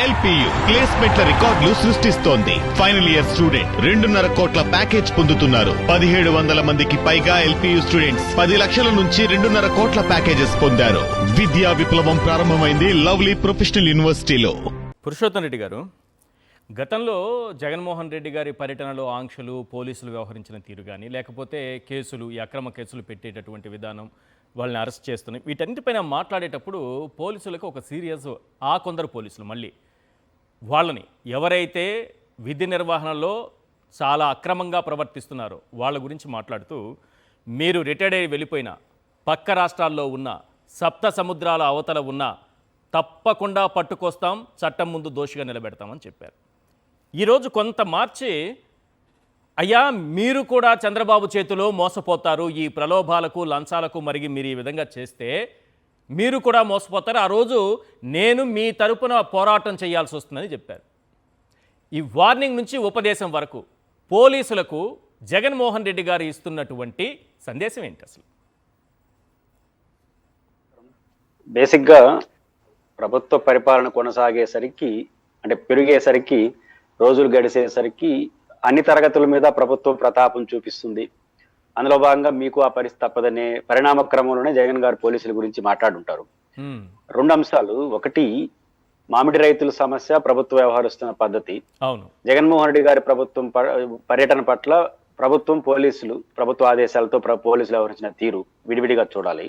LPU ప్లేస్మెంట్ల రికార్డులు సృష్టిస్తోంది. Final year student 2.5 కోట్ల ప్యాకేజ్ పొందుతున్నారు. 1700 మందికి పైగా ఎల్పియు స్టూడెంట్స్ 10 లక్షల నుంచి 2.5 కోట్ల ప్యాకేజెస్ పొందారు. విద్యా విప్లవం ప్రారంభమైంది లవ్లీ ప్రొఫెషనల్ యూనివర్సిటీలో. పురుషోత్తం రెడ్డి గారు, గతంలో జగన్మోహన్ రెడ్డి గారి పర్యటనలో ఆంక్షలు, పోలీసులు వ్యవహరించిన తీరు కానీ, లేకపోతే కేసులు, ఈ అక్రమ కేసులు పెట్టేటటువంటి విధానం, వాళ్ళని అరెస్ట్ చేస్తున్నాయి, వీటన్నిటిపైన మాట్లాడేటప్పుడు పోలీసులకు ఒక సీరియస్ కొందరు పోలీసులు మళ్ళీ వాళ్ళని ఎవరైతే విధి నిర్వహణలో చాలా అక్రమంగా ప్రవర్తిస్తున్నారో వాళ్ళ గురించి మాట్లాడుతూ, మీరు రిటైర్డ్ అయ్యి వెళ్ళిపోయిన పక్క రాష్ట్రాల్లో ఉన్న సప్త సముద్రాల అవతల ఉన్న తప్పకుండా పట్టుకొస్తాం, చట్టం ముందు దోషిగా నిలబెడతామని చెప్పారు. ఈరోజు కొంత మార్చి, అయ్యా మీరు కూడా చంద్రబాబు చేతిలో మోసపోతారు, ఈ ప్రలోభాలకు లంచాలకు మరిగి మీరు ఈ విధంగా చేస్తే మీరు కూడా మోసపోతారు, ఆ రోజు నేను మీ తరపున పోరాటం చేయాల్సి వస్తుందని చెప్పారు. ఈ వార్నింగ్ నుంచి ఉపదేశం వరకు పోలీసులకు జగన్మోహన్ రెడ్డి గారు ఇస్తున్నటువంటి సందేశం ఏంటి అసలు? బేసిక్గా ప్రభుత్వ పరిపాలన కొనసాగేసరికి, అంటే పెరిగేసరికి, రోజులు గడిచేసరికి అన్ని తరగతుల మీద ప్రభుత్వం ప్రతాపం చూపిస్తుంది. అందులో భాగంగా మీకు ఆ పరిస్థితి తప్పదనే పరిణామ క్రమంలోనే జగన్ గారు పోలీసుల గురించి మాట్లాడుంటారు. 2 అంశాలు. ఒకటి, మామిడి రైతుల సమస్య, ప్రభుత్వం వ్యవహరిస్తున్న పద్ధతి. అవును, జగన్మోహన్ రెడ్డి గారి ప్రభుత్వం పర్యటన పట్ల ప్రభుత్వం, పోలీసులు, ప్రభుత్వ ఆదేశాలతో పోలీసులు వ్యవహరించిన తీరు విడివిడిగా చూడాలి.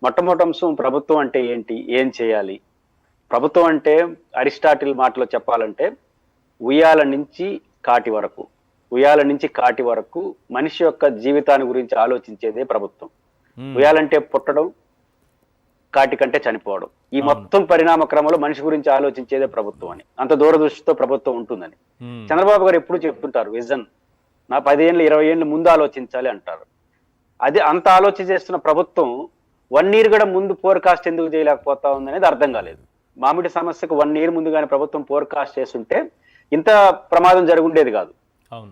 మొట్టమొదటి అంశం, ప్రభుత్వం అంటే ఏంటి, ఏం చేయాలి? ప్రభుత్వం అంటే అరిస్టాటిల్ మాటలో చెప్పాలంటే ఉయ్యాల నుంచి కాటి వరకు మనిషి యొక్క జీవితాన్ని గురించి ఆలోచించేదే ప్రభుత్వం. ఉయ్యాలంటే పుట్టడం, కాటి కంటే చనిపోవడం. ఈ మొత్తం పరిణామ క్రమంలో మనిషి గురించి ఆలోచించేదే ప్రభుత్వం అని, అంత దూరదృష్టితో ప్రభుత్వం ఉంటుందని చంద్రబాబు గారు ఎప్పుడు చెప్తుంటారు. విజన్ నా 10 ఏళ్ళు 20 ఏళ్ళు ముందు ఆలోచించాలి అంటారు. అదే అంత ఆలోచన చేస్తున్న ప్రభుత్వం 1 year కూడా ముందు ఫోర్కాస్ట్ ఎందుకు చేయలేకపోతా ఉందనేది అర్థం కాలేదు. మామిడి సమస్యకు 1 year ముందుగానే ప్రభుత్వం ఫోర్కాస్ట్ చేస్తుంటే ఇంత ప్రమాదం జరుగుండేది కాదు.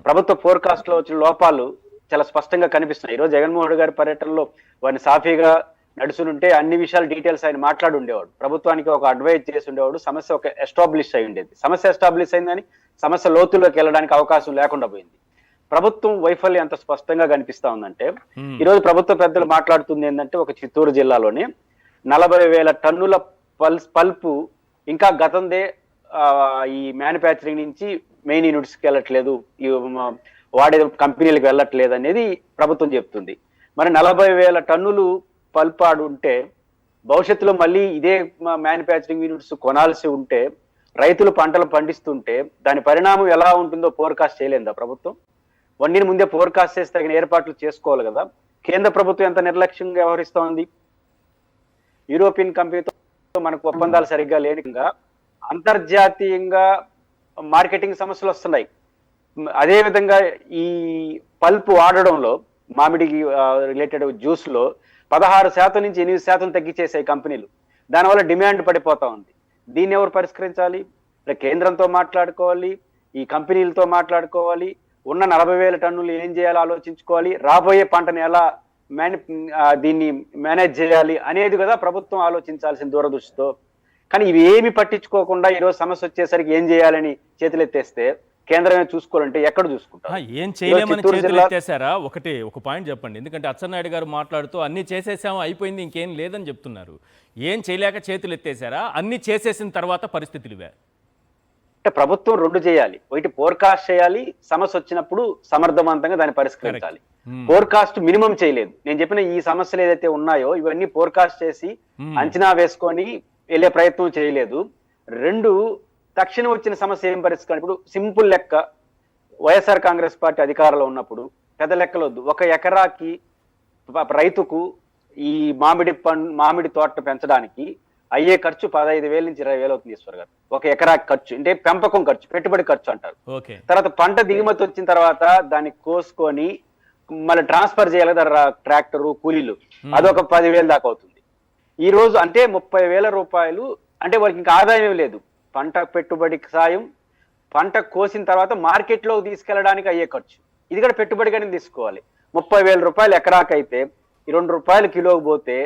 ప్రభుత్వ ఫోర్కాస్ట్ లో వచ్చిన లోపాలు చాలా స్పష్టంగా కనిపిస్తున్నాయి. ఈరోజు జగన్మోహన్ రెడ్డి గారి పర్యటనలో వారిని సాఫీగా నడుచునుంటే అన్ని విషయాలు డీటెయిల్స్ ఆయన మాట్లాడి ఉండేవాడు, ప్రభుత్వానికి ఒక అడ్వైజ్ చేసి ఉండేవాడు, సమస్య ఒక ఎస్టాబ్లిష్ అయి ఉండేది. సమస్య ఎస్టాబ్లిష్ అయిందని సమస్య లోతుల్లోకి వెళ్ళడానికి అవకాశం లేకుండా పోయింది. ప్రభుత్వం వైఫల్యం ఎంత స్పష్టంగా కనిపిస్తా ఉందంటే, ఈరోజు ప్రభుత్వ పెద్దలు మాట్లాడుతుంది ఏంటంటే, ఒక చిత్తూరు జిల్లాలోని 40,000 టన్నుల పల్పు ఇంకా గతందే ఈ మ్యానుఫ్యాక్చరింగ్ నుంచి మెయిన్ యూనిట్స్కి వెళ్ళట్లేదు, వాడే కంపెనీలకు వెళ్ళట్లేదు అనేది ప్రభుత్వం చెప్తుంది. మరి 40,000 టన్నులు పల్ప్ ఉంటే భవిష్యత్తులో మళ్ళీ ఇదే మ్యానుఫ్యాక్చరింగ్ యూనిట్స్ కొనాల్సి ఉంటే, రైతులు పంటలు పండిస్తుంటే దాని పరిణామం ఎలా ఉంటుందో ఫోర్కాస్ట్ చేయలేదా ప్రభుత్వం? 1 year ముందే ఫోర్కాస్ట్ చేస్తే తగిన ఏర్పాట్లు చేసుకోవాలి కదా. కేంద్ర ప్రభుత్వం ఎంత నిర్లక్ష్యంగా వ్యవహరిస్తూ ఉంది. యూరోపియన్ కంపెనీతో మనకు ఒప్పందాలు సరిగ్గా లేనిగా అంతర్జాతీయంగా మార్కెటింగ్ సమస్యలు వస్తున్నాయి. అదేవిధంగా ఈ పల్ప్ వాడడంలో, మామిడికి రిలేటెడ్ జ్యూస్ లో 16% నుంచి 8% తగ్గించేసాయి కంపెనీలు. దానివల్ల డిమాండ్ పడిపోతా ఉంది. దీన్ని ఎవరు పరిష్కరించాలి? కేంద్రంతో మాట్లాడుకోవాలి, ఈ కంపెనీలతో మాట్లాడుకోవాలి, ఉన్న 40,000 టన్నులు ఏం చేయాలో ఆలోచించుకోవాలి, రాబోయే పంటను ఎలా దీన్ని మేనేజ్ చేయాలి అనేది కదా ప్రభుత్వం ఆలోచించాల్సిన దూరదృష్టితో. కానీ ఇవి ఏమి పట్టించుకోకుండా ఈరోజు సమస్య వచ్చేసరికి ఏం చేయాలని చేతులెత్తేస్తే కేంద్రమే చూసుకోవాలంటే ఎక్కడ చూసుకుంటారు? ఏం చేయలేమని చేతులు ఎత్తేసారా? ఒక పాయింట్ చెప్పండి. ఎందుకంటే అచ్చెన్నాయుడు గారు మాట్లాడుతూ అన్ని చేసేసాము, అయిపోయింది, ఇంకేం లేదని చెప్తున్నారు. ఏం చేయలేక చేతులు ఎత్తేసారా? అన్ని చేసేసిన తర్వాత పరిస్థితులు ఇవే అంటే ప్రభుత్వం 2 చేయాలి. ఒకటి ఫోర్కాస్ట్ చేయాలి, సమస్య వచ్చినప్పుడు సమర్థవంతంగా దాన్ని పరిష్కరించాలి. ఫోర్కాస్ట్ మినిమం చేయలేదు. నేను చెప్పిన ఈ సమస్యలు ఏదైతే ఉన్నాయో ఇవన్నీ ఫోర్కాస్ట్ చేసి అంచనా వేసుకొని వెళ్ళే ప్రయత్నం చేయలేదు. 2, తక్షణం వచ్చిన సమస్య ఏం పరిష్కారం? ఇప్పుడు సింపుల్ లెక్క, వైఎస్ఆర్ కాంగ్రెస్ పార్టీ అధికారంలో ఉన్నప్పుడు పెద్ద లెక్కలొద్దు, 1 ఎకరాకి రైతుకు ఈ మామిడి తోట పెంచడానికి అయ్యే ఖర్చు 15,000 నుంచి 20,000 అవుతుంది ఈశ్వర్ గారు. 1 ఎకరాకి ఖర్చు అంటే పెంపకం ఖర్చు, పెట్టుబడి ఖర్చు అంటారు. తర్వాత పంట దిగుమతి వచ్చిన తర్వాత దాన్ని కోసుకొని మళ్ళీ ట్రాన్స్ఫర్ చేయాలి కదా ట్రాక్టరు, కూలీలు, అదొక 10,000 దాకా అవుతుంది. ఈ రోజు అంటే 30,000 రూపాయలు. అంటే వాళ్ళకి ఇంకా ఆదాయం లేదు. పంట పెట్టుబడి సాయం, పంట కోసిన తర్వాత మార్కెట్లోకి తీసుకెళ్ళడానికి అయ్యే ఖర్చు, ఇది కూడా పెట్టుబడిగానే తీసుకోవాలి. 30,000 రూపాయలు ఎకరాకైతే 2 రూపాయలు కిలోకి పోతే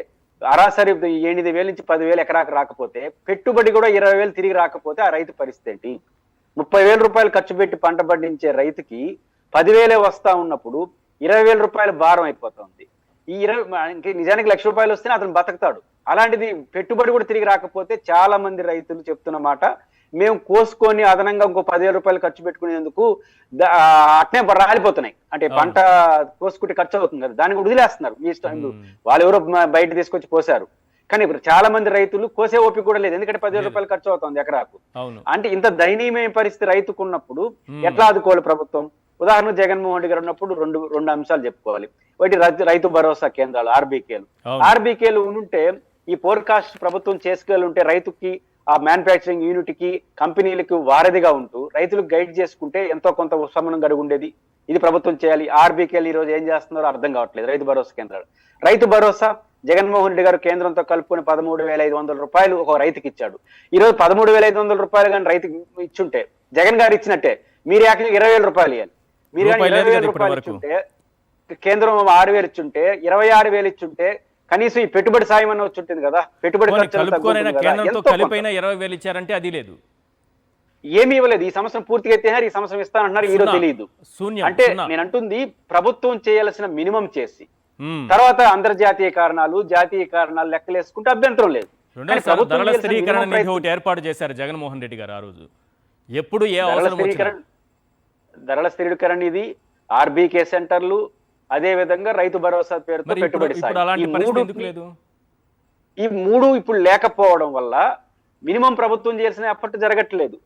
సరాసరి 8,000 నుంచి 10,000 ఎకరాకు రాకపోతే, పెట్టుబడి కూడా 20,000 తిరిగి రాకపోతే ఆ రైతు పరిస్థితి ఏంటి? 30,000 రూపాయలు ఖర్చు పెట్టి పంట పండించే రైతుకి 10,000 వస్తా ఉన్నప్పుడు 20,000 రూపాయలు భారం అయిపోతుంది. ఈ 20 నిజానికి ₹1,00,000 వస్తేనే అతను బతుకుతాడు. అలాంటిది పెట్టుబడి కూడా తిరిగి రాకపోతే చాలా మంది రైతులు చెప్తున్న మాట, మేము కోసుకొని అదనంగా ఇంకో 10,000 రూపాయలు ఖర్చు పెట్టుకునేందుకు అట్నే రాలిపోతున్నాయి. అంటే పంట కోసుకుంటే ఖర్చు అవుతుంది కదా, దానికి వదిలేస్తున్నారు. మీ ఇష్టం, వాళ్ళు ఎవరో బయట తీసుకొచ్చి కోసారు. కానీ ఇప్పుడు చాలా మంది రైతులు కోసే ఓపిక కూడా లేదు, ఎందుకంటే 10,000 రూపాయలు ఖర్చు అవుతుంది ఎకరాకు. అంటే ఇంత దయనీయమైన పరిస్థితి రైతుకున్నప్పుడు ఎట్లా ఆదుకోవాలి ప్రభుత్వం? ఉదాహరణకు జగన్మోహన్ రెడ్డి గారు ఉన్నప్పుడు రెండు అంశాలు చెప్పుకోవాలి. ఒకటి రైతు భరోసా కేంద్రాలు, ఆర్బీకేలు ఉంటే ఈ ఫోర్కాస్ట్ ప్రభుత్వం చేసుకెళ్ళుంటే రైతుకి, ఆ మ్యానుఫ్యాక్చరింగ్ యూనిట్ కి, కంపెనీలకు వారధిగా ఉంటూ రైతులకు గైడ్ చేసుకుంటే ఎంతో కొంత ఉపశమనం కలిగి ఉండేది. ఇది ప్రభుత్వం చేయాలి. ఆర్బీకేలు ఈ రోజు ఏం చేస్తున్నారో అర్థం కావట్లేదు. రైతు భరోసా కేంద్రాలు, రైతు భరోసా జగన్మోహన్ రెడ్డి గారు కేంద్రంతో కలుపుకొని 13,500 రూపాయలు ఒక రైతుకి ఇచ్చాడు. ఈ రోజు 13,500 రూపాయలు కానీ రైతుకి ఇచ్చుంటే, జగన్ గారు ఇచ్చినట్టే, మీరు ఏకంగా 20,000 రూపాయలు ఇవ్వాలి. మీరు కానీ 20,000 రూపాయలు ఇచ్చుంటే, కేంద్రం 6,000 ఇచ్చుంటే, 26,000 ఇచ్చుంటే కనీసం ఈ పెట్టుబడి సాయం అన్న వచ్చి ఉంటుంది కదా. పెట్టుబడి ఇచ్చారంటే అది లేదు, ఏమీ ఇవ్వలేదు. ఈ సంవత్సరం పూర్తిగా ఎత్తేసారు, ఈ సంవత్సరం ఇస్తానంటున్నారు, ఈరోజు తెలియదు. అంటే నేను అంటుంది, ప్రభుత్వం చేయాల్సిన మినిమం చేసి తర్వాత అంతర్జాతీయ కారణాలు, జాతీయ కారణాలు లెక్కలేసుకుంటే అభ్యంతరం లేదు. ఏర్పాటు చేశారు జగన్మోహన్ రెడ్డి గారు ఆ రోజు. ఎప్పుడు ఏ ధరల స్థిరీకరణ, ఇది ఆర్బీకే సెంటర్లు, అదే విధంగా రైతు భరోసా పేరుతో పెట్టుబడి సాయం, ఈ మూడు ఇప్పుడు లేకపోవడం వల్ల మినిమం ప్రభుత్వం చేయాల్సిన ఎఫర్ట్ జరగట్లేదు.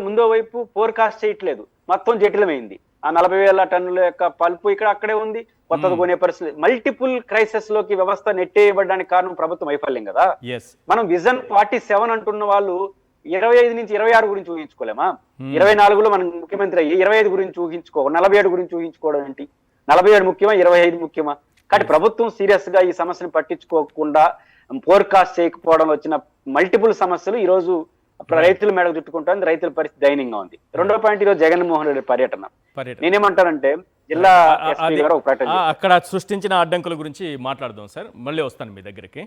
ముందో వైపు ఫోర్కాస్ట్ చేయట్లేదు, మొత్తం జటిలమైంది. ఆ 40,000 టన్నుల యొక్క పల్పు ఇక్కడ అక్కడే ఉంది, కొత్తది కొనే పరిస్థితి. మల్టిపుల్ క్రైసిస్ లోకి వ్యవస్థ నెట్టేయబడడానికి కారణం ప్రభుత్వం వైఫల్యం కదా. మనం విజన్ 47 అంటున్న వాళ్ళు 25 నుంచి 26 గురించి ఊహించుకోలేమా? 24లో మనం ముఖ్యమంత్రి అయ్యి 25 గురించి ఊహించుకో, 47 గురించి ఊహించుకోవడం ఏంటి? 47 ముఖ్యమా, 25 ముఖ్యమా? కాబట్టి ప్రభుత్వం సీరియస్ గా ఈ సమస్యను పట్టించుకోకుండా, ఫోర్కాస్ట్ చేయకపోవడం వచ్చిన మల్టిపుల్ సమస్యలు ఈ రోజు రైతుల మేడకు చుట్టుకుంటుంది. రైతుల పరిస్థితి దయనీయంగా ఉంది. రెండో పాయింట్, ఈరోజు జగన్మోహన్ రెడ్డి పర్యటన. నేనేమంటానంటే, జిల్లా ఎస్పీ గారు ఒక ప్రకటన అక్కడ సృష్టించిన అడ్డంకుల గురించి మాట్లాడదాం సార్, మళ్ళీ వస్తాను మీ దగ్గరికి.